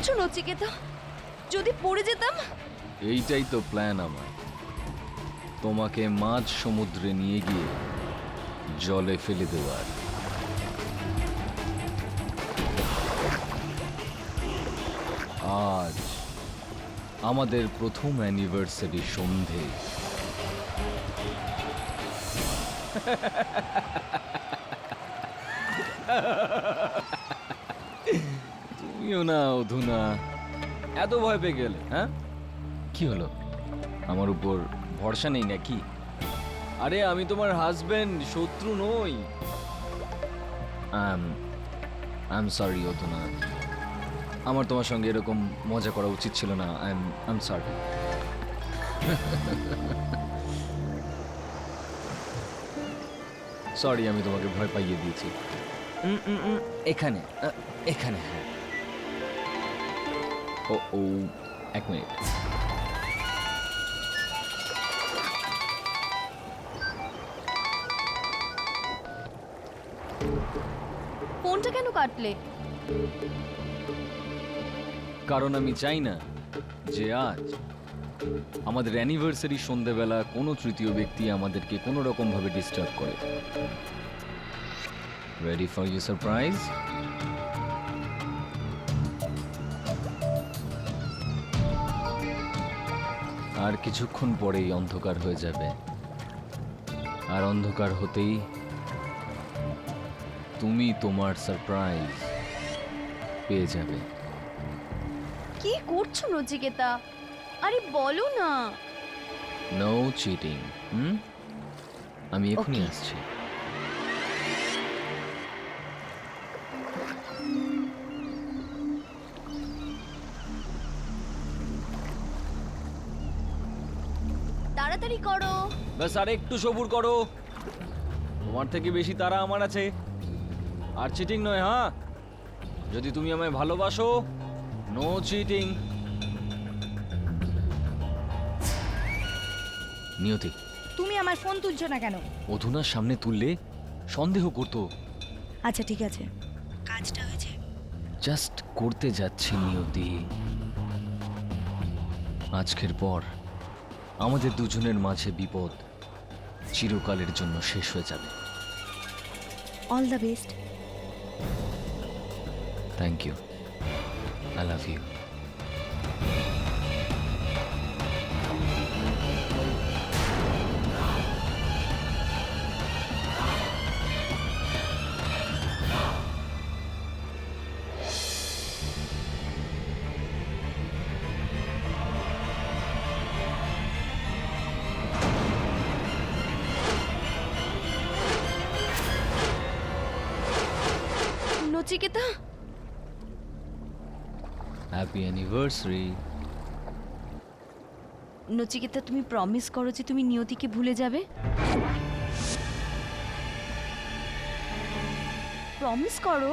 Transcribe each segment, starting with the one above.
করছো নচিকেতা? যদি পড়ে যেতাম? এইটাই তো প্ল্যান আমার, তোমাকে মাঝ সমুদ্রে নিয়ে গিয়ে জলে ফেলে দেওয়ার। আজ আমাদের প্রথম অ্যানিভার্সারি সন্ধে। তুমিও না অধুনা, এত ভয় পেয়ে গেলে? হ্যাঁ, কি হলো? আমার উপর ভরসা নেই নাকি? আরে আমি তোমার হাজবেন্ড, শত্রু নই। আই এম সরি অধুনা, আমার তোমার সঙ্গে এরকম মজা করা উচিত ছিল না। I am sorry. সরি, আমি তোমাকে ভয় পাইয়ে দিয়েছি। এখানে এখানে হ্যাঁ। ও ও, এক মিনিট। ফোনটা কেন কাটলে? কারণ আমি চাই না যে আজ আমাদের অ্যানিভার্সারি সন্ধ্যাবেলা কোনো তৃতীয় ব্যক্তি আমাদেরকে কোনো রকম ভাবে ডিস্টার্ব করে। Ready for you surprise? আর কিছুক্ষণ পরেই অন্ধকার হয়ে যাবে, আর অন্ধকার হতেই তুমি তোমার সারপ্রাইজ পেয়ে যাবে। কি করছো নচিকেতা? আরে বলো না। No cheating. আমি এখনই Okay. আসছি। তাড়াতাড়ি করো। ব্যাস আর একটু সবুর করো, তোমার থেকে বেশি তারা আমার আছে। আর চিটিং নয়, হ্যাঁ? যদি তুমি আমায় ভালোবাসো, নো চিটিং। নিয়তি, তুমি আমার ফোন তুলছো না কেন? অধুনার সামনে তুললে সন্দেহ করতো। আচ্ছা ঠিক আছে, কাজটা হয়েছে। জাস্ট করতে যাচ্ছি নিয়তি। আজকের পর আমাদের দুজনের মাঝে বিপদ চিরকালের জন্য শেষ হয়ে যাবে। All the best. Thank you, I love you. Nachiketa, happy anniversary. Nachiketa তুমি প্রমিস করো যে তুমি নিয়তিকে ভুলে যাবে। প্রমিস করো।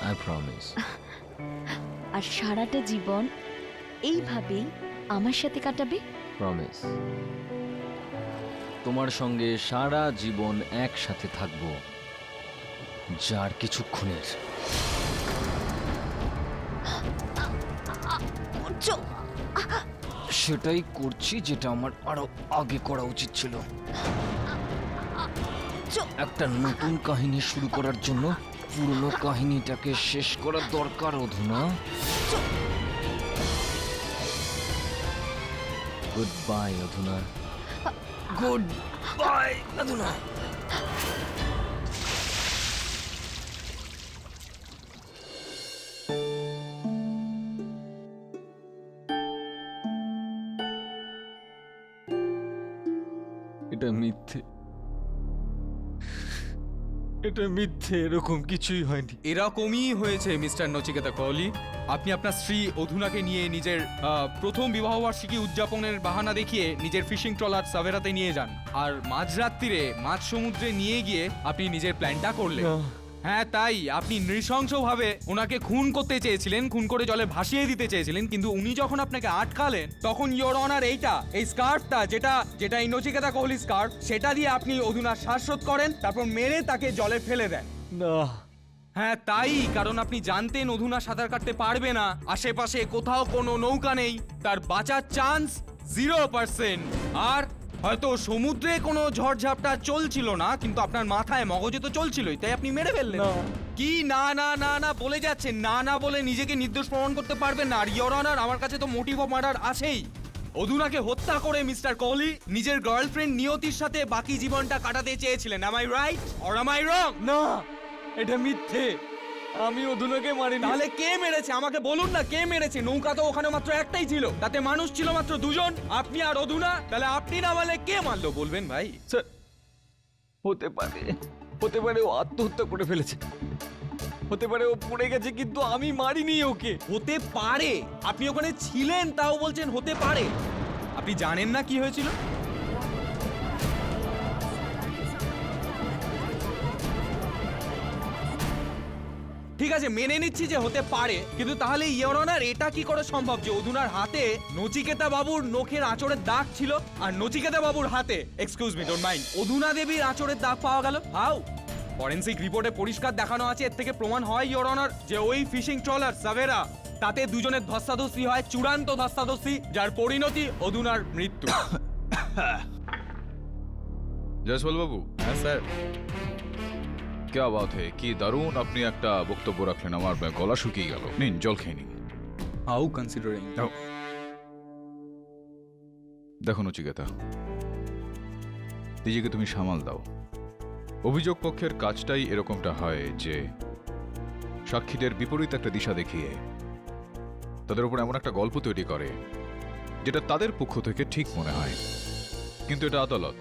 I promise. আর সারাটা জীবন এইভাবেই আমার সাথে কাটাবে। প্রমিস। তোমার সঙ্গে সারা জীবন একসাথে থাকবো, যার কিছুক্ষণের। করছো? সেটাই করছি যেটা আমার আরো আগে করা উচিত ছিল। একটা নতুন কাহিনী শুরু করার জন্য পুরনো কাহিনীটাকে শেষ করা দরকার অধুনা। গুড বাই অধুনা। গুড বাই অধুনা। এটা মিথ্যে, এটা মিথ্যে, এরকম কিছুই হয়নি। এরকমই হয়েছে মিস্টার নচিকেতা কোহলি। আপনি আপনার স্ত্রী অধুনাকে নিয়ে নিজের প্রথম বিবাহবার্ষিকী উদযাপনের বাহানা দেখিয়ে নিজের ফিশিং ট্রলার সাভেরাতে নিয়ে যান, আর মাঝরাত্রিরে মাঝ সমুদ্রে নিয়ে গিয়ে আপনি নিজের প্ল্যানটা করলেন। হ্যাঁ, তাই আপনি নৃশংসভাবে ওনাকে খুন করতে চেয়েছিলেন, খুন করে জলে ভাসিয়ে দিতে চেয়েছিলেন, কিন্তু উনি যখন আপনাকে আটকালেন তখন ইয়োর অনার এই স্কার্ফটা যেটা এই নচিকেতা কোহলি স্কার্ফ, সেটা দিয়ে আপনি অধুনার শ্বাসরোধ করেন, তারপর মেরে তাকে জলে ফেলে দেন। না। হ্যাঁ তাই, কারণ আপনি জানতেন অধুনা সাঁতার কাটতে পারবে না, আশেপাশে কোথাও কোনো নৌকা নেই, তার বাঁচার চান্স 0%। আর হয়তো সমুদ্রে কোনো ঝড়ঝাপটা চলছিল না, কিন্তু আপনার মাথায় মগজে তো চলছিলই, তাই আপনি মেরে ফেললেন। না। কি না না না না বলে যাচ্ছেন? না না বলে নিজেকে নির্দোষ প্রমাণ করতে পারবেন না। আর ইওর অনার, আমার কাছে তো মোটিভ অফ মার্ডার আছেই। অধুনাকে হত্যা করে মিস্টার কোহলি নিজের গার্লফ্রেন্ড নিয়তির সাথে বাকি জীবনটা কাটাতে চেয়েছিলেন। am I right or am I wrong? না, এটা মিথ্যে। আমি অধুনাকে মারিনি। তাহলে কে মেরেছে আমাকে বলুন না, কে মেরেছে? নৌকা তো ওখানে মাত্র একটাই ছিল, তাতে মানুষ ছিল মাত্র 2 জন, আপনি আর অধুনা। তাহলে আপনি না বলে কে মারলো বলবেন ভাই? স্যার, হতে পারে ও আত্মহত্যা করে ফেলেছে, হতে পারে ও পড়ে গেছে, কিন্তু আমি মারিনি ওকে। হতে পারে? আপনি ওখানে ছিলেন তাও বলছেন হতে পারে? আপনি জানেন না কি হয়েছিল? ঠিক আছে, মেনে নিচ্ছি যে হতে পারে, কিন্তু তাহলে ইওর অনার এটা কি করে সম্ভব যে অধুনার হাতে নচিকেতা বাবুর নখের আঁচড়ের দাগ ছিল, আর নচিকেতা বাবুর হাতে, এক্সকিউজ মি, ডোন্ট মাইন্ড, অধুনা দেবীর আঁচড়ের দাগ পাওয়া গেল? হাউ? ফরেনসিক রিপোর্টে পরিষ্কার দেখানো আছে, এর থেকে প্রমাণ হয় ইওর অনার যে ওই ফিশিং ট্রলার সাভেরা, তাতে দুজনের ধস্তাধস্তি হয়, চূড়ান্ত ধস্তাধস্তি, যার পরিণতি অধুনার মৃত্যু। জয়সওয়াল বাবু, হ্যাঁ স্যার। क्या बात है, কি দারুণ আপনি একটা বক্তব্য রাখলেন, আমার গলা শুকিয়ে গেল। নিন, জল খেয়ে নিন। How considering? দেখো নচিকেতা, নিজেকে তুমি সামাল দাও। অভিযোগ পক্ষের কাজটাই এরকমটা হয় যে সাক্ষীদের বিপরীত একটা দিশা দেখিয়ে তাদের উপর এমন একটা গল্প তৈরি করে যেটা তাদের পক্ষ থেকে ঠিক মনে হয়। কিন্তু এটা আদালত,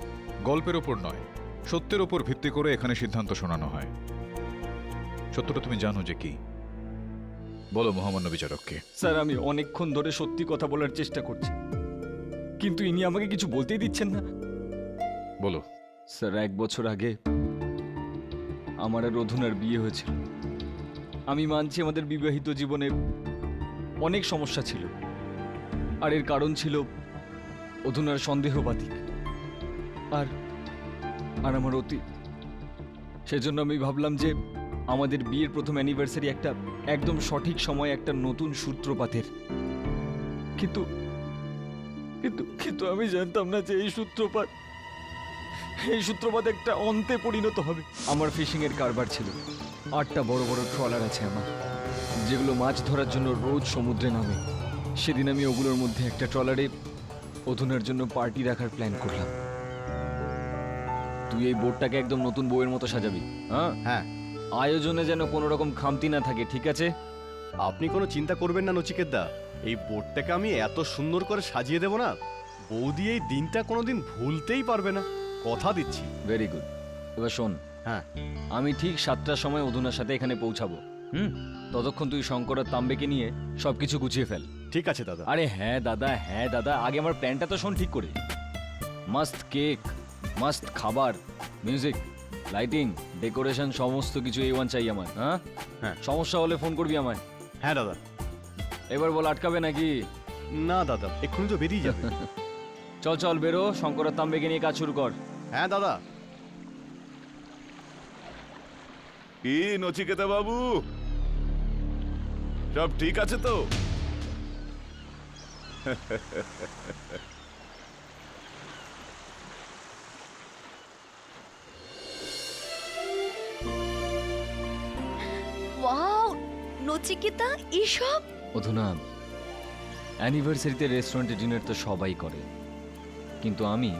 গল্পের ওপর নয়, সত্যের ওপর ভিত্তি করে এখানে সিদ্ধান্ত শোনানো হয়। সত্যটা তুমি জানো যে কি? বলো মহামান্য বিচারককে। স্যার, আমি অনেকক্ষণ ধরে সত্যি কথা বলার চেষ্টা করছি, কিন্তু ইনি আমাকে কিছু বলতেই দিচ্ছেন না। বলো। স্যার, 1 বছর আগে আমার আর অধুনার বিয়ে হয়েছিল। আমি মানছি আমাদের বিবাহিত জীবনে অনেক সমস্যা ছিল, আর এর কারণ ছিল অধুনার সন্দেহবাতিক আর আর আমার অতীত। সেজন্য আমি ভাবলাম যে আমাদের বিয়ের প্রথম অ্যানিভার্সারি একটা একদম সঠিক সময় একটা নতুন সূত্রপাতের। কিন্তু কিন্তু কিন্তু আমি জানতাম না যে এই সূত্রপাত একটা অন্তে পরিণত হবে। আমার ফিশিং এর কারবার ছিল, 8টা বড় বড় ট্রলার আছে আমার, যেগুলো মাছ ধরার জন্য রোজ সমুদ্রে নামে। সেদিন আমি ওগুলোর মধ্যে একটা ট্রলারে অধুনার জন্য পার্টি রাখার প্ল্যান করলাম। তুই এই বোটটাকে একদম নতুন বউয়ের মতো সাজাবি। হ্যাঁ হ্যাঁ, আয়োজনে যেন কোনো রকম খামতি না থাকে, ঠিক আছে? আপনি কোনো চিন্তা করবেন না নচিকেতদা, এই বোর্ডটাকে আমি এত সুন্দর করে সাজিয়ে দেব না, বৌদি এই দিনটা কোনোদিন ভুলতেই পারবে না, কথা দিচ্ছি। Very good. এবার শোন, হ্যাঁ, আমি ঠিক 7টার সময় অধুনার সাথে এখানে পৌঁছাবো। ততক্ষণ তুই শঙ্কর আর তাম্বেকে নিয়ে সবকিছু গুছিয়ে ফেল। ঠিক আছে দাদা। আরে হ্যাঁ দাদা, আগে আমার প্ল্যানটা তো শোন ঠিক করে। মাস্ট কেক, মাস্ট খাবার, মিউজিক, লাইটিং, ডেকোরেশন, সমস্ত কিছু A1 চাই আমার। হ্যাঁ হ্যাঁ। সমস্যা হলে ফোন করবি আমায়। হ্যাঁ দাদা। এবার বল, আটকাবে নাকি? না দাদা, এক্ষুনি তো বেরিয়ে যাবে। চল বেরো, শঙ্কর আর তাম্বেকে নিয়ে কাজ শুরু কর। হ্যাঁ দাদা। কি নচিকেতা বাবু, সব ঠিক আছে তো? ওয়াও, নচিকেতা, এসব? অধুনা, অ্যানিভার্সারিতে রেস্টুরেন্টে ডিনার তো সবাই করে, কিন্তু আমি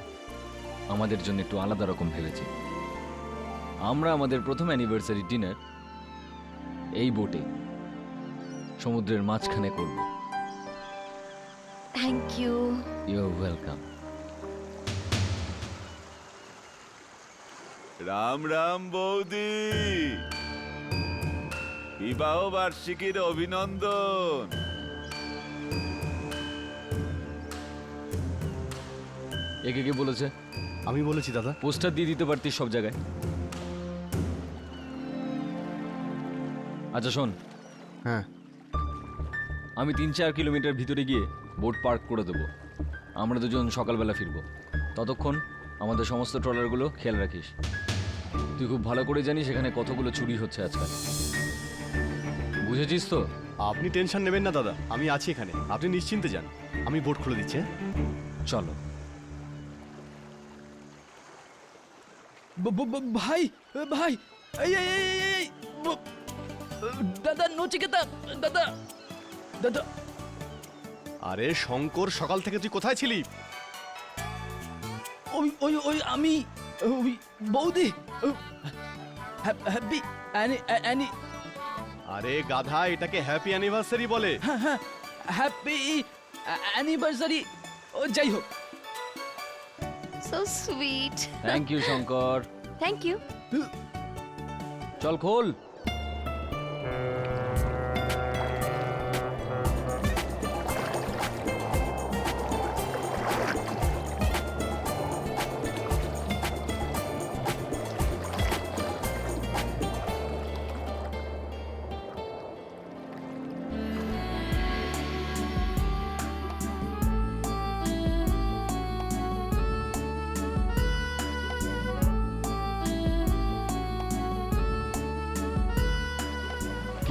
আমাদের জন্য একটু আলাদা রকম ভেবেছি। আমরা আমাদের প্রথম অ্যানিভার্সারি ডিনার এই বোটে সমুদ্রের মাঝখানে করব। Thank you. You are welcome. Ram Ram বৌদি, বিবাহ বার্ষিকীর অভিনন্দন। একে কে বলেছে? আমি বলেছি দাদা। পোস্টার দিয়ে দিতে পারতিস সব জায়গায়। আচ্ছা শোন, হ্যাঁ, আমি 3-4 কিলোমিটার ভিতরে গিয়ে বোট পার্ক করে দেবো। আমরা দুজন সকালবেলা ফিরবো। ততক্ষণ আমাদের সমস্ত ট্রলারগুলো খেয়াল রাখিস। তুই খুব ভালো করে জানিস এখানে কতগুলো চুরি হচ্ছে আজকাল। বুঝেছিস তো? আপনি টেনশন নেবেন না দাদা, আমি আছি এখানে, আপনি নিশ্চিন্তে যান। আমি বোর্ড খুলে দিচ্ছি, হ্যাঁ? চলো। ভাই ভাই এই এই এই, এই, এই, দাদা নচিকেতা, দাদা দাদা। আরে শঙ্কর, সকাল থেকে তুই কোথায় ছিলি? ওই ওই ওই আমি ওই বৌদি হ্যাপি অ্যানি আরে গাধা, এটাকে হ্যাপি অ্যানিভার্সারি বলে। Happy anniversary. ও যাই হোক, so sweet. Thank you Shankar. Thank you. চল খোল।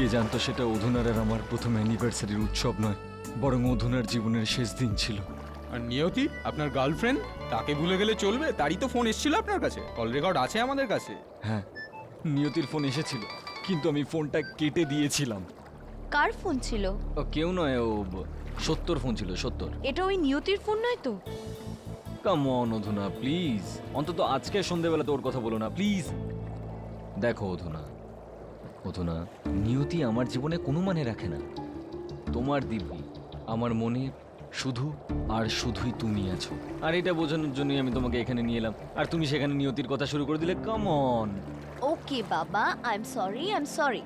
কে জানতো সেটা অধুনার আর আমার প্রথম অ্যানিভার্সারির উৎসব নয়, বরং অধুনার জীবনের শেষ দিন ছিল। আর নিয়তি আপনার গার্লফ্রেন্ড, তাকে ভুলে গেলে চলবে? তারই তো ফোন এসেছিল আপনার কাছে, কল রেকর্ড আছে আমাদের কাছে। হ্যাঁ, নিয়তির ফোন এসেছিল, কিন্তু আমি ফোনটা কেটে দিয়েছিলাম। কার ফোন ছিল? ও কেউ নয়, ও সত্তর ফোন ছিল, সত্তর। এটা ওই নিয়তির ফোন নয় তো? কাম অন অধুনা, প্লিজ, অন্তত আজকে সন্ধ্যেবেলা তোর কথা বলো না প্লিজ। দেখো অধুনা, অধুনা, নিয়তি আমার জীবনে কোনো মানে রাখে না। তোমার দিব্যি আমার মনে শুধু আর শুধুই তুমি আছো, আর এটা বোঝানোর জন্যই আমি তোমাকে এখানে নিয়ে এলাম, আর তুমি সেখানে নিয়তির কথা শুরু করে দিলে। Come on. ওকে বাবা, আই এম সরি।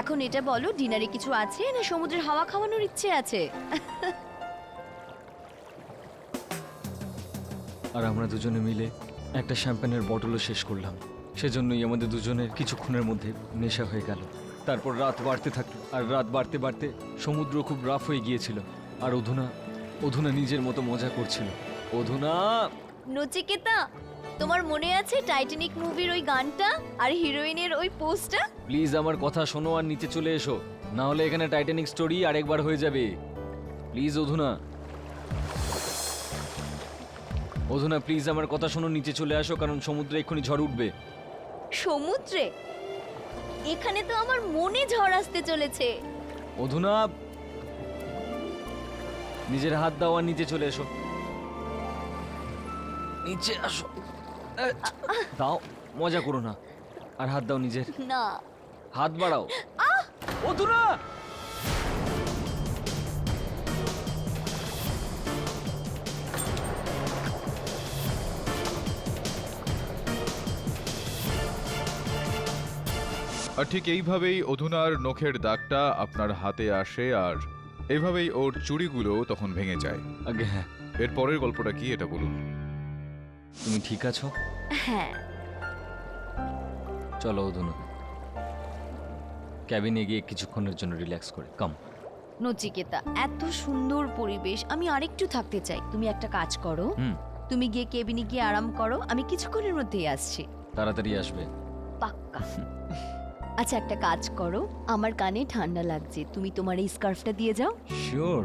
এখন এটা বলো, ডিনারে কিছু আছে না সমুদ্রের হাওয়া খাওয়ানোর ইচ্ছে আছে? আর আমরা দুজনে মিলে একটা শ্যাম্পেনের বটলও শেষ করলাম। সেজন্যই আমাদের দুজনের কিছুক্ষণের মধ্যে নেশা হয়ে গেল। তারপর রাত বাড়তে থাকলো, আর রাত বাড়তে বাড়তে সমুদ্র খুব রাফ হয়ে গিয়েছিল, আর অধুনা নিজের মতো মজা করছিল। অধুনা, নচিকেতা, তোমার মনে আছে টাইটানিক মুভির ওই গানটা আর হিরোইনের ওই পোস্টটা? প্লিজ আমার কথা শোনো আর নিচে চলে এসো, না হলে এখানে টাইটানিক স্টোরি আরেকবার হয়ে যাবে। প্লিজ অধুনা, অধুনা প্লিজ আমার কথা শোনো, নিচে চলে আসো, কারণ সমুদ্রে এক্ষুনি ঝড় উঠবে। সমুদ্রে? এখানে তো আমার মনে ঝড় আসতে চলেছে। অধুনা, নিজের হাত দাও আর নিচে চলে এসো। নিচে আসো, দাও, মজা করো না, আর হাত দাও নিজের, না। হাত বাড়াও। অধুনা, আর ঠিক এইভাবেই অধুনার নখের দাগটা আপনার হাতে আসে, আর এইভাবেই ওর চুড়িগুলো তখন ভেঙে যায়। আগে হ্যাঁ, এর পরের গল্পটা কি এটা বলুন। তুমি ঠিক আছো? হ্যাঁ। চলো অধুনা, ক্যাবিনে গিয়ে কিছুক্ষণের জন্য রিল্যাক্স করে কাম। নচিকেতা, এত সুন্দর পরিবেশ, আমি আরেকটু থাকতে চাই। তুমি একটা কাজ করো, হুম, তুমি গিয়ে কেবিনে গিয়ে আরাম করো, আমি কিছুক্ষণের মধ্যেই আসছি। তাড়াতাড়ি আসবে। পাক্কা। আচ্ছা একটা কাজ করো, আমার কানে ঠান্ডা লাগছে, তুমি তোমার এই স্কার্ফটা দিয়ে যাও। Sure,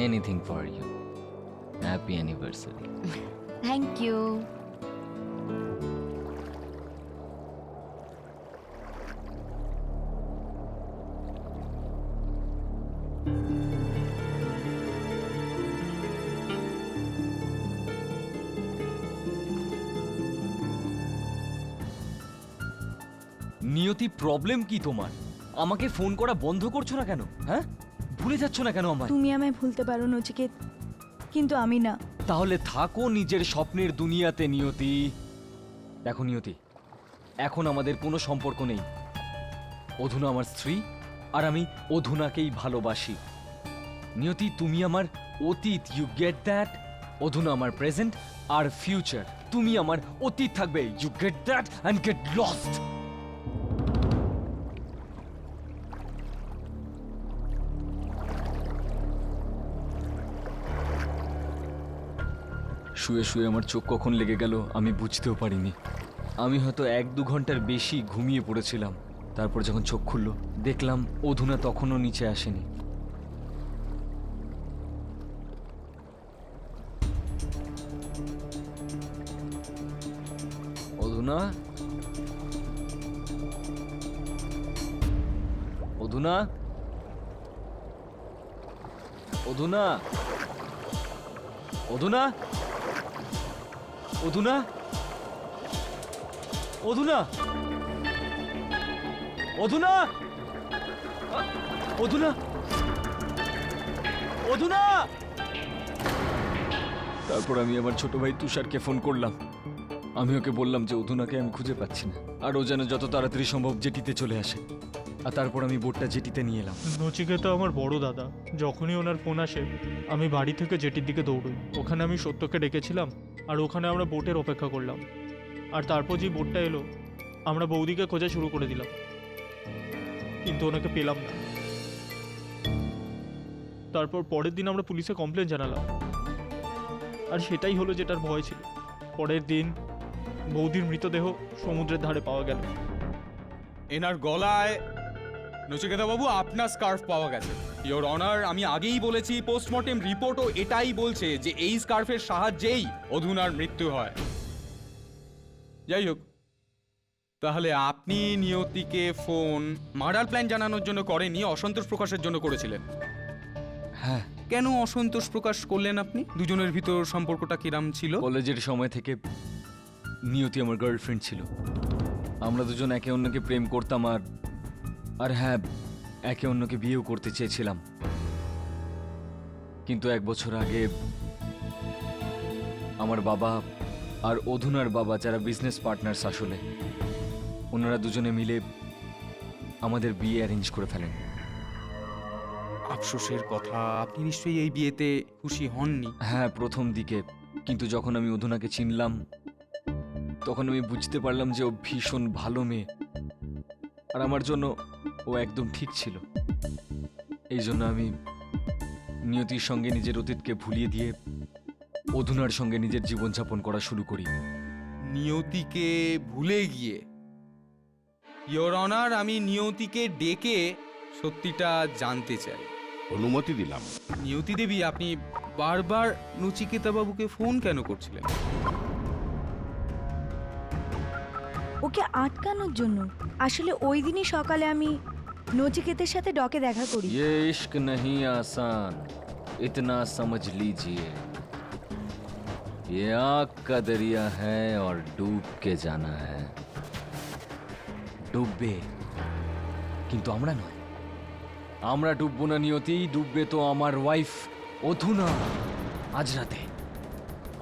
anything for you. Happy anniversary. Thank you. Niyati, problem কি তোমার? আমাকে ফোন করা বন্ধ করছো না কেন? হ্যাঁ, ভুলে যাচ্ছ না কেন আমায়? তুমি আমায় ভুলতে পারো নচিকেত, কিন্তু আমি না। তাহলে থাকো নিজের স্বপ্নের দুনিয়াতে নিয়তি। দেখো নিয়তি, এখন আমাদের কোনো সম্পর্ক নেই। অধুনা আমার স্ত্রী, আর আমি অধুনাকেই ভালোবাসি। নিয়তি, তুমি আমার অতীত, ইউ গেট দ্যাট? অধুনা আমার প্রেজেন্ট আর ফিউচার। তুমি আমার অতীত থাকবে, you get that, and get lost. শুয়ে শুয়ে আমার চোখ কখন লেগে গেল আমি বুঝতেও পারিনি। আমি হয়তো 1-2 ঘন্টার বেশি ঘুমিয়ে পড়েছিলাম। তারপর যখন চোখ খুললো দেখলাম অধুনা তখনও নিচে আসেনি। অধুনা, অধুনা, অধুনা, অধুনা, অধুনা, অধুনা, অধুনা, অধুনা, অধুনা। তারপর আমি আমার ছোট ভাই তুষারকে ফোন করলাম। আমি ওকে বললাম যে অধুনাকে আমি খুঁজে পাচ্ছি না, আর ও যেন যত তাড়াতাড়ি সম্ভব জেটিতে চলে আসে। আর তারপর আমি বোটটা জেটিতে নিয়ে এলাম। নচিকেতা আমার বড় দাদা। যখনই ওনার ফোন আসে আমি বাড়ি থেকে জেটির দিকে দৌড়ই। ওখানে আমি সত্যকে ডেকেছিলাম আর ওখানে আমরা বোটের অপেক্ষা করলাম। আর তারপর যে বোটটা এলো আমরা বৌদিকে খোঁজা শুরু করে দিলাম, কিন্তু ওনাকে পেলাম না। তারপর পরের দিন আমরা পুলিশে কমপ্লেন জানালাম, আর সেটাই হলো যেটার ভয় ছিল। পরের দিন বৌদির মৃতদেহ সমুদ্রের ধারে পাওয়া গেল। এনার গলায় নচিকেতা বাবু আপনার স্কার্ফ পাওয়া গেছে। ইওর অনার, আমি আগেই বলেছি পোস্টমর্টেম রিপোর্টও এটাই বলছে যে এই স্কার্ফের সাহায্যেই অধুনার মৃত্যু হয়। যাই হোক, তাহলে আপনি নিয়তিকে ফোন মার্ডার প্ল্যান জানানোর জন্য করেননি, অসন্তোষ প্রকাশের জন্য করেছিলেন। হ্যাঁ, কেন অসন্তোষ প্রকাশ করলেন আপনি? দুজনের ভিতর সম্পর্কটা কিরাম ছিল? কলেজের সময় থেকে নিয়তি আমার গার্লফ্রেন্ড ছিল। আমরা দুজন একে অন্যকে প্রেম করতাম, আর হ্যাঁ, একে অন্যকে বিয়েও করতে চেয়েছিলাম। কিন্তু 1 বছর আগে আমার বাবা আর অধুনার বাবা, যারা বিজনেস পার্টনার্স আসলে, ওনারা দুজনে মিলে আমাদের বিয়ে অ্যারেঞ্জ করে ফেলেন। আফসোসের কথা, আপনি নিশ্চয়ই এই বিয়েতে খুশি হননি। হ্যাঁ, প্রথম দিকে। কিন্তু যখন আমি অধুনাকে চিনলাম তখন আমি বুঝতে পারলাম যে ও ভীষণ ভালো মেয়ে, আর আমার জন্য ও একদম ঠিক ছিল। এই জন্য আমি নিয়তির সঙ্গে নিজের অতীতকে ভুলিয়ে দিয়ে অধুনার সঙ্গে নিজের জীবনযাপন করা শুরু করি। নিয়তিকে ভুলে গিয়ে? ইওর অনার, আমি নিয়তিকে ডেকে সত্যিটা জানতে চাই। অনুমতি দিলাম। নিয়তি দেবী, আপনি বারবার নচিকেতা বাবুকে ফোন কেন করছিলেন? ওকে আটকানোর জন্য। আসলে ওই দিনই সকালে আমি নচিকেতের সাথে ডকে দেখা করি। ये इश्क नहीं आसान, इतना समझ लीजिए। ये आग का दरिया है और डूब के जाना है। ডুববে, কিন্তু আমরা নয়। আমরা ডুববো না নিয়তি, ডুববে তো আমার ওয়াইফ অধুনা।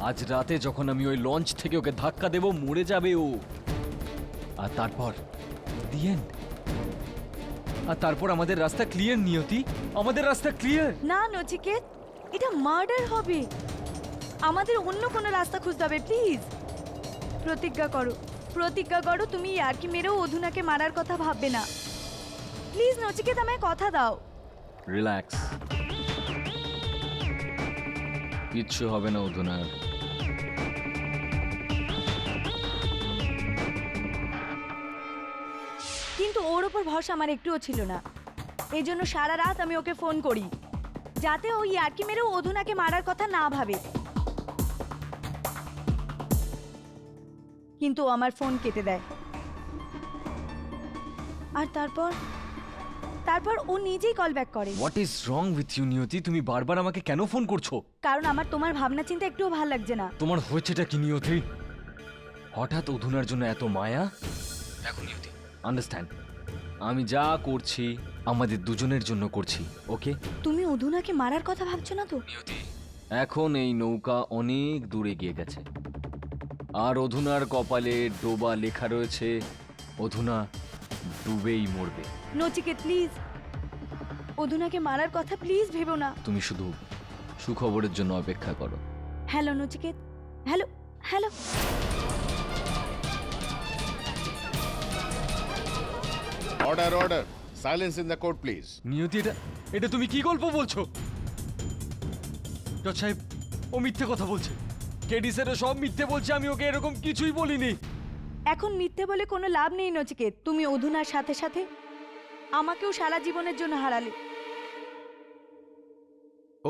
আজ রাতে যখন আমি ওই লঞ্চ থেকে ওকে ধাক্কা দেব, মরে যাবে ও। আর তারপর দি এন্ড। আর তারপর আমাদের রাস্তা ক্লিয়ার নিয়তি, আমাদের রাস্তা ক্লিয়ার। না নচিকেত, এটা মার্ডার হবে। আমাদের অন্য কোনো রাস্তা খুঁজতে হবে। প্লিজ প্রতিজ্ঞা করো তুমি ইয়ার্কি মেরেও অধুনাকে মারার কথা ভাববে না। প্লিজ নচিকেত, আমায় কথা দাও। রিল্যাক্স, কিচ্ছু হবে না অধুনার। কিন্তু ওর ওপর ভরসা আমার একটুও ছিল না। এই জন্য সারা রাত আমি ওকে ফোন করি, যাতে ও ইয়ার্কি মেরেও অধুনাকে মারার কথা না ভাবে। কিন্তু ও আমার ফোন কেটে দেয়। আর তারপর ও নিজেই কল ব্যাক করে। What is wrong with you Niyati? তুমি বারবার আমাকে কেন ফোন করছো? কারণ আমার তোমার ভাবনা চিন্তা একটুও ভাল লাগছে না। তোমার হয়েছেটা কি নিয়তি? হঠাৎ অধুনার জন্য এত মায়া? দেখো নিয়তি, আন্ডারস্ট্যান্ড, আমি যা করছি আমাদের দুজনের জন্য করছি, ওকে? তুমি অধুনাকে মারার কথা ভাবছো না তো? নিয়তি, এখন এই নৌকা অনেক দূরে গিয়ে গেছে, আর অধুনার কপালে ডোবা লেখা রয়েছে, অধুনা ডুবেই মরবে। নচিকেত প্লিজ, অধুনাকে মারার কথা প্লিজ ভেবো না। তুমি শুধু সুখবরের জন্য অপেক্ষা করো। Hello Nachiket, hello hello. Order order, silence in the court please. নিয়তি, এটা তুমি কি গল্প বলছো? জজ সাহেব, ও মিথ্যে কথা বলছে। কেডি স্যারও সব মিথ্যে বলছে, আমি ওকে এরকম কিছুই বলিনি। এখন মিথ্যে বলে কোনো লাভ নেই নচিকেত। তুমি অধুনার সাথে সাথে আমাকেও সারা জীবনের জন্য হারালে।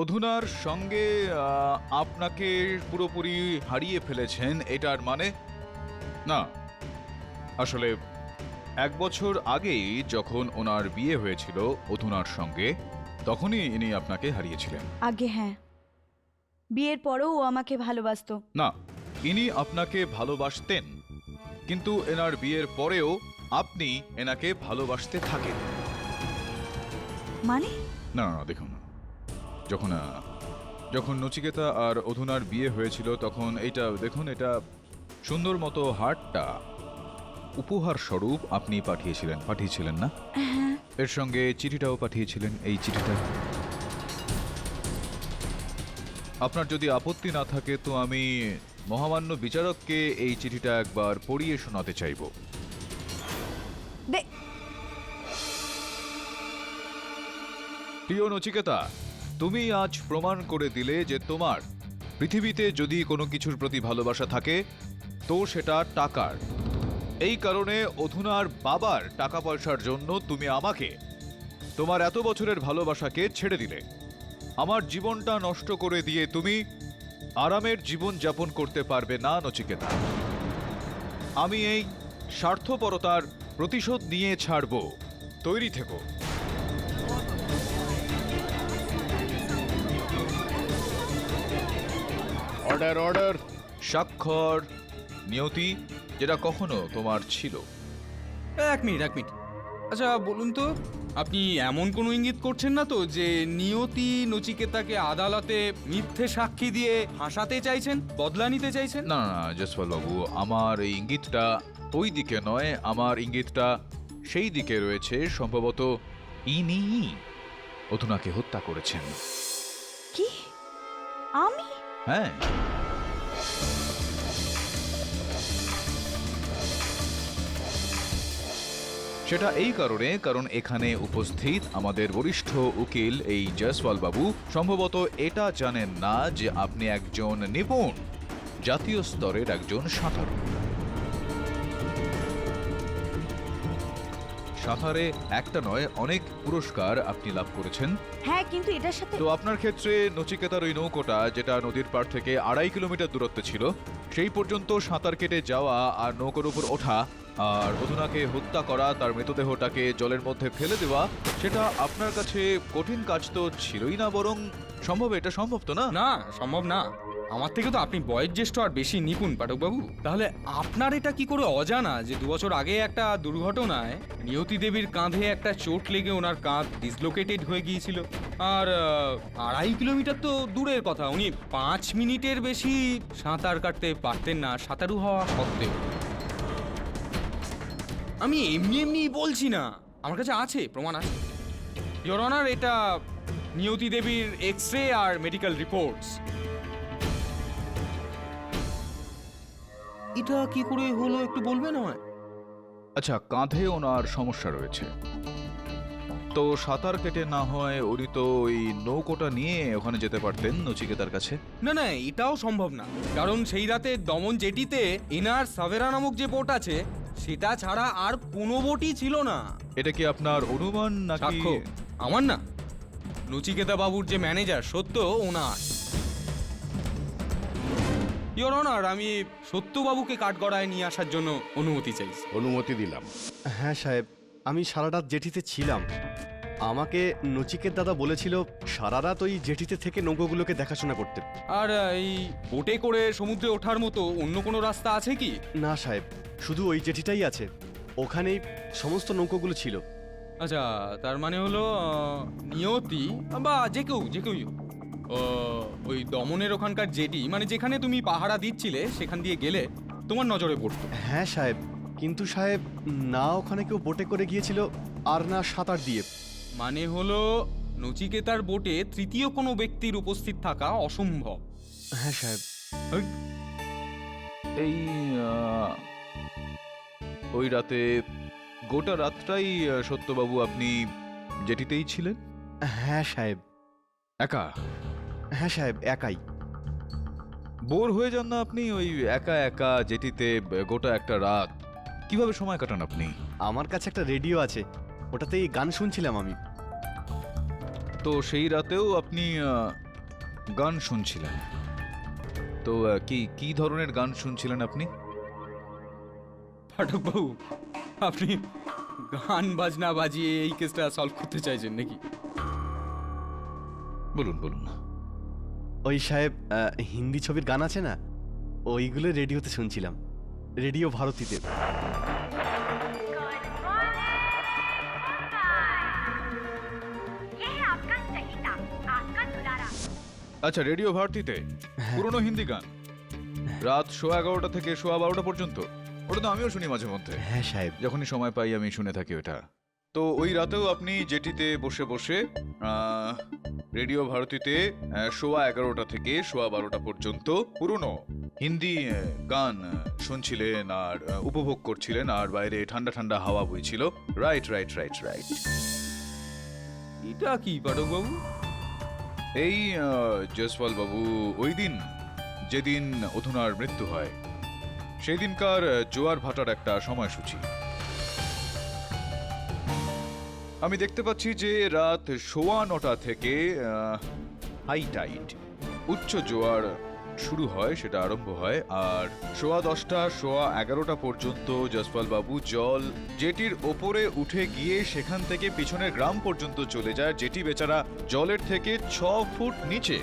অধুনার সঙ্গে আপনাকে পুরোপুরি হারিয়ে ফেলেছেন এটার মানে না, আসলে 1 বছর আগেই যখন ওনার বিয়ে হয়েছিল অধুনার সঙ্গে, তখনই ইনি আপনাকে হারিয়েছিলেন। আগে হ্যাঁ, বিয়ের পরেও ও আমাকে ভালোবাসতো। না, ইনি আপনাকে ভালোবাসতেন, কিন্তু এনার বিয়ের পরেও আপনি এনাকে ভালোবাসতে থাকেন। মানে না না, দেখুন, যখন নচিকেতা আর অধুনার বিয়ে হয়েছিল তখন এইটা দেখুন, এটা সুন্দর মতো হারটা উপহার স্বরূপ আপনি পাঠিয়েছিলেন না? এর সঙ্গে চিঠিটাও পাঠিয়েছিলেন। এই চিঠিটা আপনার যদি আপত্তি না থাকে তো আমি মহামান্য বিচারককে এই চিঠিটা একবার পড়িয়ে শোনাতে চাইব। প্রিয় নচিকেতা, তুমি আজ প্রমাণ করে দিলে যে তোমার পৃথিবীতে যদি কোনো কিছুর প্রতি ভালোবাসা থাকে তো সেটা টাকার। এই কারণে অধুনার বাবার টাকা পয়সার জন্য তুমি আমাকে, তোমার এত বছরের ভালোবাসাকে ছেড়ে দিলে। আমার জীবনটা নষ্ট করে দিয়ে তুমি আরামের জীবন যাপন করতে পারবে না নচিকেতা। আমি এই স্বার্থপরতার প্রতিশোধ নিয়ে ছাড়ব। তৈরি থেকো। Order, order. স্বাক্ষর নিয়তি, যেটা কখনো তোমার ছিল। এক মিনিট। আচ্ছা বলুন তো, আপনি এমন কোনো ইঙ্গিত করছেন না তো যে নিয়তি নচিকেতাকে আদালতে মিথ্যে সাক্ষী দিয়ে ফাঁসাতে চাইছেন, বদলা নিতে চাইছেন? না না জসপাল বাবু, আমার এই ইঙ্গিতটা ওই দিকে নয়, আমার ইঙ্গিতটা সেই দিকে রয়েছে। সম্ভবত ইনি অধুনাকে হত্যা করেছেন। কি? আমি? হ্যাঁ, সেটা এই কারণ এখানে উপস্থিত আমাদের বরিষ্ঠ উকিল এই জয়সওয়াল বাবু সম্ভবত এটা জানেন না যে আপনি একজন নিপুণ জাতীয় স্তরের একজন সাঁতারু। সাঁতারে একটা নয়, অনেক পুরস্কার আপনি লাভ করেছেন। হ্যাঁ, কিন্তু এটার সাথে তো আপনার ক্ষেত্রে নচিকেতার ওই নৌকোটা, যেটা নদীর পাড় থেকে 2.5 কিলোমিটার দূরত্বে ছিল, সেই পর্যন্ত সাঁতার কেটে যাওয়া আর নৌকোর উপর ওঠা আর অধুনাকে হত্যা করা, তার মৃতদেহটাকে জলের মধ্যে ফেলে দেওয়া, সেটা আপনার কাছে কঠিন কাজ তো ছিলই না, বরং এটা সম্ভব তো না? না, সম্ভব না। আমার থেকে তো আপনি বয়োজ্যেষ্ঠ আর বেশি নিপুণ পাঠকবাবু। তাহলে আপনার এটা কি করে অজানা যে 2 বছর আগে একটা দুর্ঘটনায় নিয়তি দেবীর কাঁধে একটা চোট লেগে ওনার কাঁধ ডিসলোকেটেড হয়ে গিয়েছিল? আর 2.5 কিলোমিটার তো দূরের কথা, উনি 5 মিনিটের বেশি সাঁতার কাটতে পারতেন না সাঁতারু হওয়া সত্ত্বেও। আমি এমনি বলছি না, আমার কাছে আছে, প্রমাণ আছে। ইওর অনার, এটা নিয়তি দেবীর এক্স-রে আর মেডিকেল রিপোর্টস। এটা কি করে হলো একটু বলবেন আমায়? আচ্ছা, কাঁধে ওনার সমস্যা রয়েছে, তো সাঁতার কেটে না হয় উনি তো ওই নৌকোটা নিয়ে ওখানে যেতে পারতেন নচিকেতার কাছে। না, এটাও সম্ভব না, কারণ সেই রাতে দমন জেটিতে এনার সাভেরা নামক যে বোট আছে সেটা ছাড়া আর কোনো বোটই ছিল না। এটা কি আপনার অনুমান নাকি? সাক্ষ্য আমার না, নচিকেতা বাবুর যে ম্যানেজার সত্য, ওনার। ইওর অনার, আমি সত্যবাবুকে কাঠগড়ায় নিয়ে আসার জন্য অনুমতি চাইছি। অনুমতি দিলাম। হ্যাঁ সাহেব, আমি সারা রাত জেটিতে ছিলাম। আমাকে নচিকেত দাদা বলেছিল সারা রাত ওই জেটিতে থেকে নৌকোগুলোকে দেখাশোনা করতে। আর এই বোটে করে সমুদ্রে ওঠার মতো অন্য কোনো রাস্তা আছে কি? না সাহেব, শুধু ওই জেটিটাই আছে, ওখানেই সমস্ত নৌকোগুলো ছিল। আচ্ছা, তার মানে হলো নিয়তি বা যে কেউ ওই দমনের ওখানকার জেটি, মানে যেখানে তুমি পাহারা দিচ্ছিলে, সেখান দিয়ে গেলে তোমার নজরে পড়তো। হ্যাঁ সাহেব, কিন্তু সাহেব না ওখানে কেউ বোটে করে গিয়েছিল আর না সাঁতার দিয়ে। মানে হলো নচিকেতার বোটে তৃতীয় কোনো ব্যক্তির উপস্থিত থাকা অসম্ভব। হ্যাঁ সাহেব। এই ওই রাতে গোটা রাতটাই সত্যবাবু আপনি জেটিতেই ছিলেন? হ্যাঁ সাহেব। একা? হ্যাঁ সাহেব, একাই। বোর হয়ে যান না আপনি ওই একা একা জেটিতে গোটা একটা রাত? কিভাবে সময় কাটান আপনি? আমার কাছে একটা রেডিও আছে, ওটাতেই গান শুনছিলাম আমি। তো সেই রাতেও আপনি গান শুনছিলেন? তো কি কি ধরনের গান শুনছিলেন আপনি? পাঠকবাবু, আপনি গান বাজনা বাজিয়ে এই কেসটা সলভ করতে চাইছেন নাকি? বলুন বলুন। ওই সাহেব, হিন্দি ছবির গান আছে না, ওইগুলো রেডিওতে শুনছিলাম, রেডিও ভারতীতে। আচ্ছা, রেডিও ভারতীতে পুরনো হিন্দি গান রাত 11:15 থেকে 12:15 পর্যন্ত? ওটা তো আমিও শুনি মাঝে মধ্যে, হ্যাঁ সাহেব। যখনই সময় পাই আমি শুনে থাকি ওটা। তো ওই রাতেও আপনি জেটিতে বসে বসে রেডিও ভারতীতে 11:15 থেকে 12:15 পর্যন্ত পুরনো হিন্দি গান শুনছিলেন আর উপভোগ করছিলেন, আর বাইরে ঠান্ডা ঠান্ডা হাওয়া বইছিল। Right right right right. এটা কি পাঠকবাবু? এই জয়সওয়াল বাবু, ওই দিন যেদিন অধুনার মৃত্যু হয় সেই দিনকার জোয়ার ভাটার একটা সময়সূচি। আমি দেখতে পাচ্ছি যে রাত 9:15 থেকে হাই টাইড, উচ্চ জোয়ার শুরু হয়, সেটা আরম্ভ হয়, আর 10:15, 11:15 পর্যন্ত জয়সওয়াল বাবু জল জেটির ওপরে উঠে গিয়ে সেখান থেকে পিছনের গ্রাম পর্যন্ত চলে যায়। জেটি বেচারা জলের থেকে 6 ফুট নিচে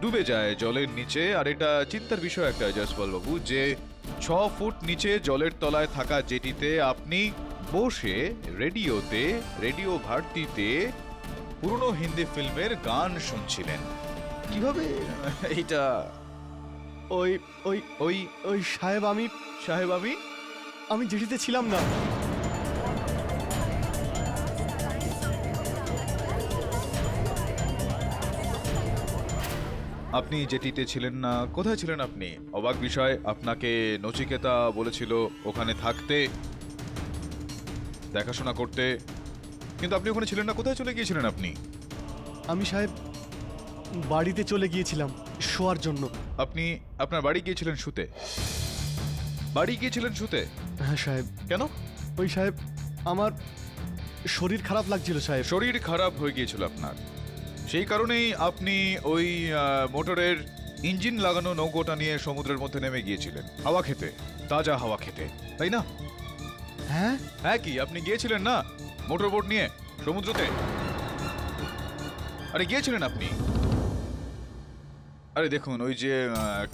ডুবে যায়, জলের নিচে। আর এটা চিন্তার বিষয় একটা জয়সওয়াল বাবু, যে 6 ফুট নিচে জলের তলায় থাকা জেটিতে আপনি বসে রেডিওতে, রেডিও ভারতীতে পুরনো হিন্দি ফিল্মের গান শুনছিলেন। কিভাবে এইটা? ওই ওই ওই ওই সাহেব, আমি জেটিতে ছিলাম না। আপনি জেটিতে ছিলেন না? কোথায় ছিলেন আপনি? অবাক বিষয়, আপনাকে নচিকেতা বলেছিল ওখানে থাকতে, দেখাশোনা করতে, কিন্তু আপনি ওখানে ছিলেন না। কোথায় চলে গিয়েছিলেন আপনি? আমি সাহেব বাড়িতে চলে গিয়েছিলাম শোয়ার জন্য। আপনি আপনার বাড়ি গিয়েছিলেন শুতে? বাড়ি গিয়েছিলেন শুতে? হ্যাঁ সাহেব। কেন? ওই সাহেব, আমার শরীর খারাপ লাগছিল সাহেব। শরীর খারাপ হয়ে গিয়েছিল আপনার, সেই কারণেই আপনি ওই মোটরের ইঞ্জিন লাগানো নৌকোটা নিয়ে সমুদ্রের মধ্যে নেমে গিয়েছিলেন হাওয়া খেতে, তাজা হাওয়া খেতে, তাই না? হ্যাঁ হ্যাঁ, কি আপনি গিয়েছিলেন না মোটর বোট নিয়ে সমুদ্রতে? আরে গিয়েছিলেন আপনি। আরে দেখুন, ওই যে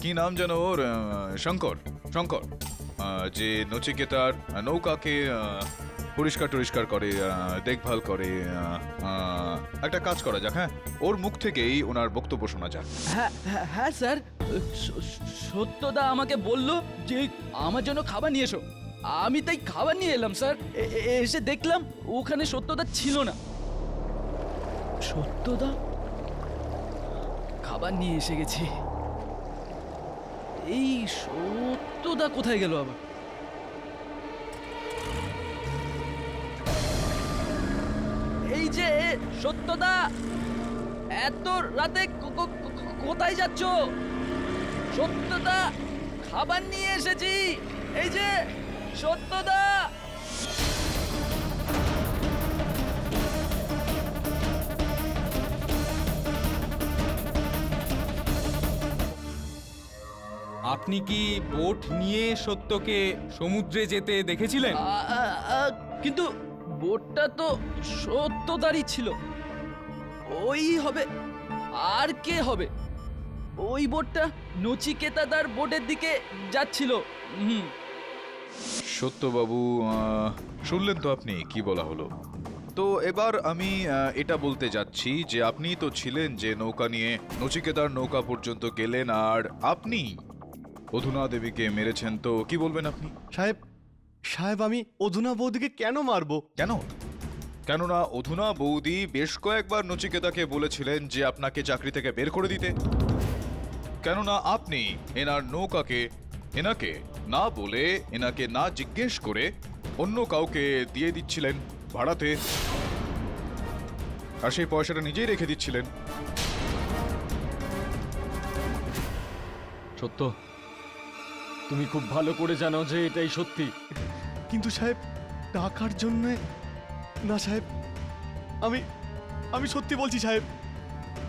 কি নাম যেন ওর, শঙ্কর, শঙ্কর, যে নচিকেতার নৌকাকে পরিষ্কার টরিষ্কার করে, দেখভাল করে, একটা কাজ করা যাক। হ্যাঁ, ওর মুখ থেকেই ওনার বক্তব্য শোনা যাক। হ্যাঁ স্যার, সত্যদা আমাকে বলল যে আমার জন্য খাবার নিয়ে এসো। আমি তাই খাবার নিয়ে এলাম স্যার। এসে দেখলাম ওখানে সত্যদা ছিল না। সত্যদা খাবার নিয়ে এসে গেছি, এই সত্যদা কোথায় গেল আবার? এই যে সত্যদা, এত রাতে কোথায় যাচ্ছ? সত্যদা, খাবার নিয়ে এসেছি, এই যে সত্যদা। আপনি কি বোট নিয়ে সত্যকে সমুদ্রে যেতে দেখেছিলেন? কিন্তু বোটটা তো সত্যদারই ছিল। ওই হবে, আর কে হবে? ওই বোটটা নচিকেতাদার বোটের দিকে যাচ্ছিল। সত্যবাবু, শুনলেন তো আপনি কি বলা হলো। তো এবার আমি এটা বলতে যাচ্ছি যে আপনি তো ছিলেন যে নৌকা নিয়ে নচিকেতার নৌকা পর্যন্ত গেলেন, আর আপনি অধুনা দেবীকে মেরেছেন। তো কি বলবেন আপনি? সাহেব, আমি অধুনা বৌদিকে কেন মারবো? কেন? কেননা অধুনা বৌদি বেশ কয়েকবার নচিকেতাকে বলেছিলেন যে আপনাকে চাকরি থেকে বের করে দিতে। কেননা আপনি এনার নৌকাকে এনাকে না বলে, এনাকে না জিজ্ঞেস করে অন্য কাউকে দিয়ে দিচ্ছিলেন ভাড়াতে, আর সেই পয়সাটা নিজেই রেখে দিচ্ছিলেন। সত্য, তুমি খুব ভালো করে জানো যে এটাই সত্যি। কিন্তু সাহেব টাকার জন্য না সাহেব, আমি আমি সত্যি বলছি সাহেব,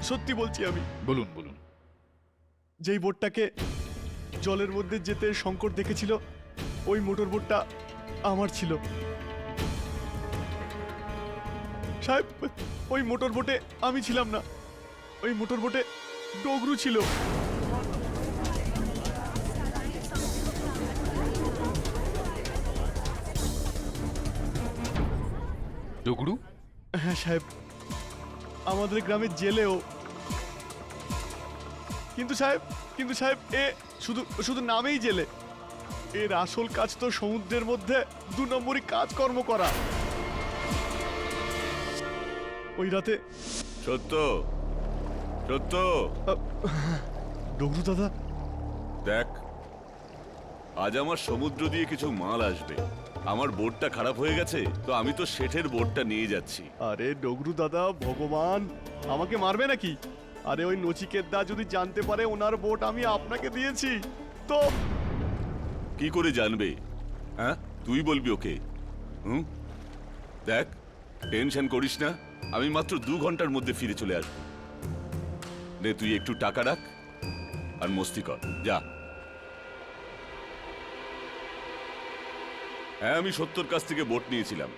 সত্যি বলছি আমি। বলুন বলুন। যেই বোটটাকে জলের মধ্যে যেতে শঙ্কর দেখেছিল, ওই মোটর বোটটা আমার ছিল সাহেব। ওই মোটর বোটে আমি ছিলাম না, ওই মোটর বোটে ডগরু ছিল। ডগরু? হ্যাঁ সাহেব, আমাদের গ্রামের জেলেও। কিন্তু সাহেব এ শুধু শুধু নামেই জেলে, এর আসল কাজ তো সমুদ্রের মধ্যে 2 নম্বরই কাজকর্ম করা। ওই রাতে সত্য সত্য ডগরু দাদা, দেখ, আজ আমার সমুদ্র দিয়ে কিছু মাল আসবে। আমার বোটটা খারাপ হয়ে গেছে, তো আমি তো শেঠের বোটটা নিয়ে যাচ্ছি। আরে ডগরু দাদা, ভগবান আমাকে মারবে নাকি? আরে ওই নচিকেত দা যদি জানতে পারে ওনার বোট আমি আপনাকে দিয়েছি, তো কি করে জানবে? হ্যাঁ, তুই বলবি ওকে? দেখ, টেনশন করিস না, আমি মাত্র 2 ঘন্টার মধ্যে ফিরে চলে আসবো। নে, তুই একটু টাকা রাখ আর মস্তি কর, যা। হ্যাঁ, আমি সত্যর কাছ থেকে বোট নিয়েছিলাম,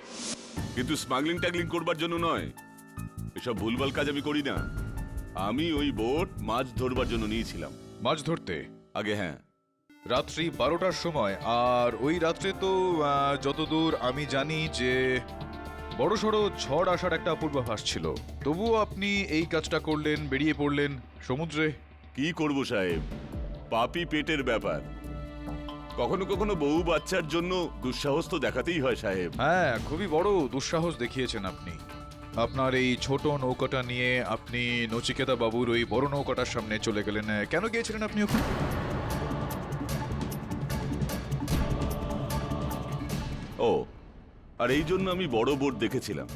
কিন্তু স্মাগলিং ট্যাগলিং করবার জন্য নয়। এসব ভুলভাল কাজ আমি করি না। আমি ওই বোট মাছ ধরবার জন্য নিয়েছিলাম। মাছ ধরতে? আগে হ্যাঁ। রাত্রি 12টার সময়। আর ওই রাত্রে তো যতদূর আমি জানি যে বড়সড় ঝড় আসার একটা পূর্বাভাস ছিল। তবুও আপনি এই কাজটা করলেন, বেরিয়ে পড়লেন সমুদ্রে। কি করব সাহেব, পাপি পেটের ব্যাপার। কখনো কখনো বউ বাচ্চার জন্য দুঃসাহস তো দেখাতেই হয় সাহেব। হ্যাঁ, খুবই বড় দুঃসাহস দেখিয়েছেন আপনি। আপনার এই ছোট নৌকাটা নিয়ে আপনি নচিকেতা বাবুর ওই বড় নৌকাটার সামনে চলে গেলেন। কেন গিয়েছিলেন আপনি ওখানে? ও, আর এই জন্য আমি বড় বোট দেখেছিলাম।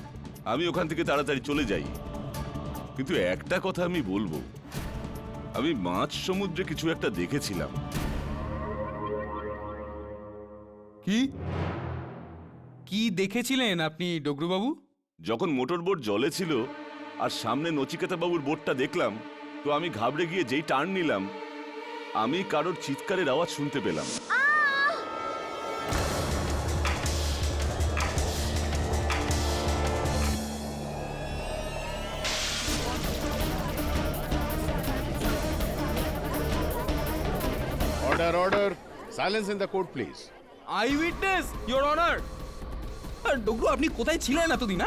আমি ওখান থেকে তাড়াতাড়ি চলে যাই। কিন্তু একটা কথা আমি বলবো, আমি মাঝ সমুদ্রে কিছু একটা দেখেছিলাম। কি কি দেখেছিলেন আপনি ডগরুবাবু? যখন মোটর বোট জলে ছিল আর সামনে নচিকেতা বাবুর বোটটা দেখলাম, তো আমি ঘাবড়ে গিয়ে যেই টার্ন নিলাম, আমি কারোর চিৎকারের আওয়াজ শুনতে পেলাম। Order, order. Silence in the court, please. I witness, your honour. ডগরু, আপনি কোথায় ছিলেন এতদিন?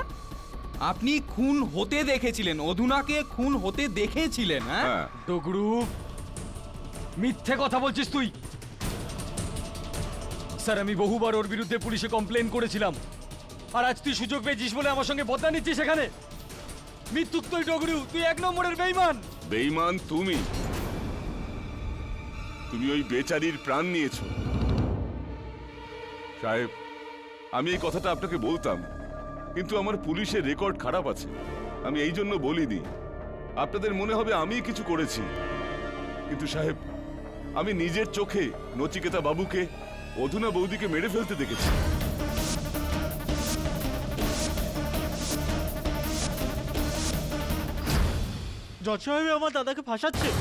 আপনি খুন হতে দেখেছিলেন, অধুনাকে খুন হতে দেখেছিলেন? হ্যাঁ, ডগরু, মিথ্যে কথা বলছিস তুই। স্যার, আমি বহুবার ওর বিরুদ্ধে পুলিশে কমপ্লেন করেছিলাম, আর আজ তুই সুযোগ পেয়েছিস বলে আমার সঙ্গে বদলা নিচ্ছিস এখানে। মৃত্যুক তুই ডগরু, তুই 1 নম্বরের বেঈমান। বেঈমান তুমি। তুমি ওই বেচারির প্রাণ নিয়েছো। সাহেব, আমি এই কথাটা আপনাকে বলতাম, কিন্তু আমার পুলিশের রেকর্ড খারাপ আছে, আমি এই জন্য বলিনি। আপনাদের মনে হবে আমি কিছু করেছি, কিন্তু সাহেব, আমি নিজের চোখে নচিকেতা বাবুকে, অধুনা বৌদিকে মেরে ফেলতে দেখেছি। জজ সাহেব আমার দাদাকে ফাঁসাচ্ছে।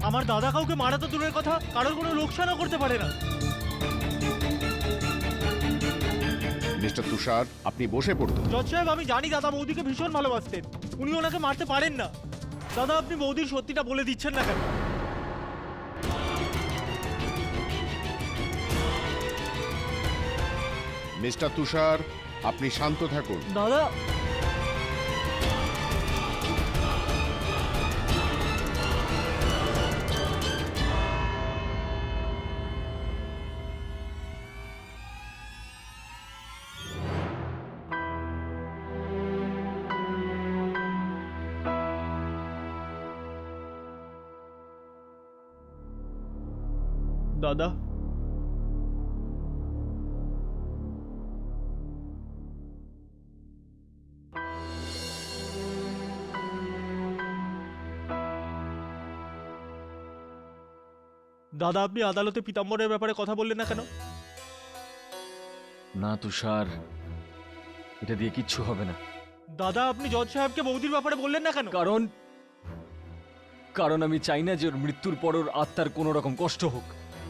আমার দাদা কাউকে মারা তো দূরের কথা, কারোর কোনো লোকসানও করতে পারে না। মিস্টার তুষার, আপনি বসে পড়ুন। জজ সাহেব, আমি জানি দাদা বৌদিকে ভীষণ ভালোবাসতেন, উনি ওনাকে মারতে পারেন না। দাদা, আপনি বৌদির সত্যিটা বলে দিচ্ছেন না কেন? মিস্টার তুষার, আপনি শান্ত থাকুন। দাদা, দাদা, দাদা আপনি আদালতে পীতাম্বরের ব্যাপারে কথা বললেন না কেন? না তুষার, এটা দিয়ে কিচ্ছু হবে না। দাদা আপনি জজ সাহেবকে বৌদির ব্যাপারে বললেন না কেন? কারণ কারণ আমি চাই না যে ওর মৃত্যুর পর ওর আত্মার কোনো রকম কষ্ট হোক,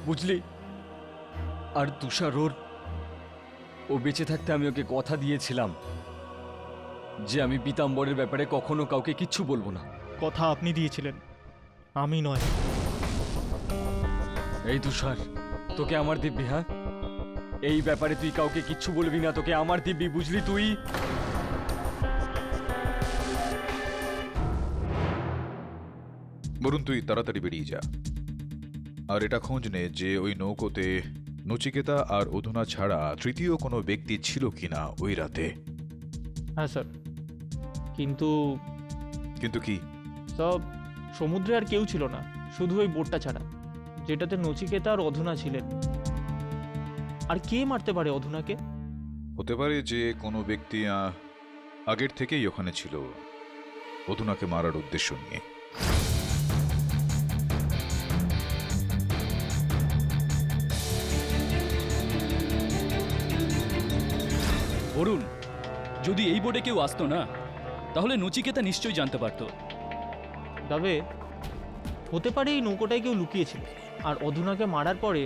বুঝলি? আর তুষার ও বেঁচে থাকতে আমি ওকে কথা দিয়েছিলাম যে আমি পীতাম্বরের ব্যাপারে কখনো কাউকে কিচ্ছু বলবো না। কথা আপনি দিয়েছিলেন, আমি নয়। এই তুষার, তোকে আমার দিব্যি, হ্যাঁ? এই ব্যাপারে তুই কাউকে কিচ্ছু বলবি না, তোকে আমার দিব্যি, বুঝলি? তুই বরুণ তুই তাড়াতাড়ি বেরিয়ে যা, আর এটা খোঁজ নে যে ওই নৌকোতে নচিকেতা আর অধুনা ছাড়া তৃতীয় কোনো ব্যক্তি ছিল কিনা ওই রাতে। হ্যাঁ স্যার, কিন্তু কিন্তু কি? সব সমুদ্রে আর কেউ ছিল না, শুধু ওই বোটটা ছাড়া, যেটাতে নচিকেতা আর অধুনা ছিলেন। আর কে মারতে পারে অধুনাকে? হতে পারে যে কোনো ব্যক্তি আগের থেকেই ওখানে ছিল অধুনাকে মারার উদ্দেশ্য নিয়ে। অরুণ, যদি এই বোর্ডে কেউ আসতো না তাহলে নচিকেতা নিশ্চয়ই জানতে পারতো। তবে হতে পারে এই নৌকোটায় কেউ লুকিয়েছিল, আর অধুনাকে মারার পরে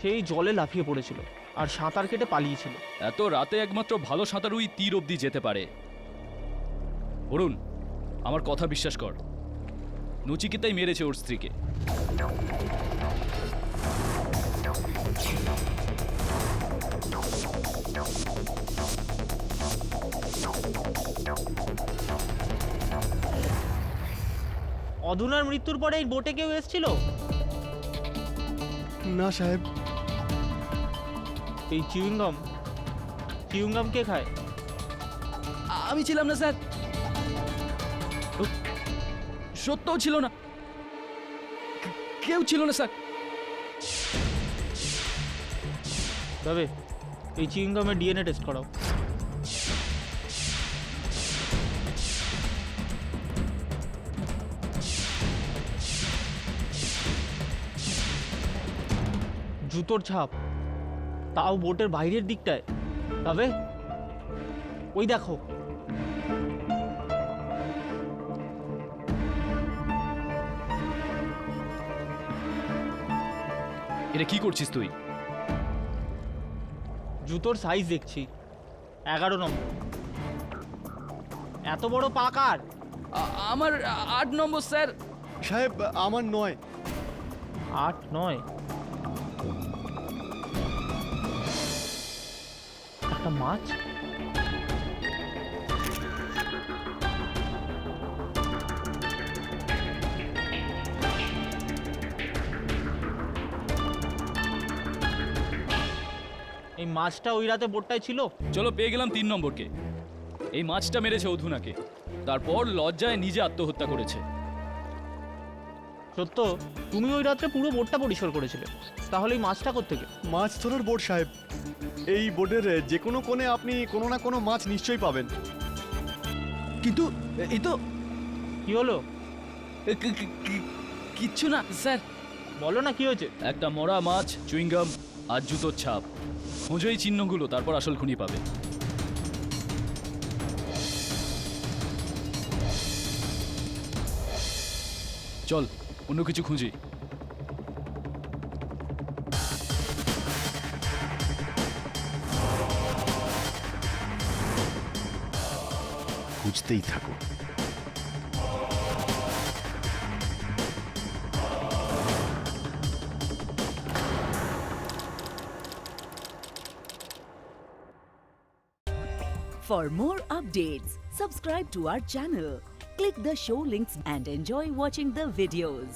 সেই জলে লাফিয়ে পড়েছিল আর সাঁতার কেটে পালিয়েছিল। এত রাতে একমাত্র ভালো সাঁতারুই তীর অবধি যেতে পারে। অরুণ, আমার কথা বিশ্বাস কর, নচিকেতাই মেরেছে ওর স্ত্রীকে। অধুনার মৃত্যুর পরে এই বোটে কেউ এসেছিল? না সাহেব। এই চিউইংগাম কে খায়? আমি ছিলাম না স্যার, সত্যও ছিল না, কেউ ছিল না স্যার। তবে এই চিউইংগামের ডিএনএ টেস্ট করাও। জুতোর ছাপ, তাও বোটের বাইরের দিকটায়। তবে ওই দেখো, এটা কি করছিস তুই? জুতোর সাইজ দেখছি 11 নম্বর। এত বড় পা কার? আমার 8 নম্বর স্যার। সাহেব আমার নয়। 8, 9? একটা মাছ। এই মাছটা ওই রাতে বোটটায় ছিল। চলো, পেয়ে গেলাম 3 নম্বরকে। এই মাছটা মেরেছে অধুনাকে, তারপর লজ্জায় নিজে আত্মহত্যা করেছে। সত্য, তুমি ওই রাত্রে পুরো বোটটা পরিষ্কার করেছিলে, তাহলে এই মাছটা কোত্থেকে? মাছ ধরার বোট সাহেব। এই বোটের যে কোনো কোণে আপনি কোনো না কোনো মাছ নিশ্চয়ই পাবেন। কিন্তু এই তো কি হলো? কিচ্ছু না স্যার। বলো না কি হয়েছে। একটা মরা মাছ, চুইংগাম আর জুতোর ছাপ। খোঁজো এই চিহ্নগুলো, তারপর আসল খুনি পাবে। চল, অন্য কিছু খুঁজি। খুঁজতেই থাকো। For more updates, subscribe to our channel, click the show links and enjoy watching the videos.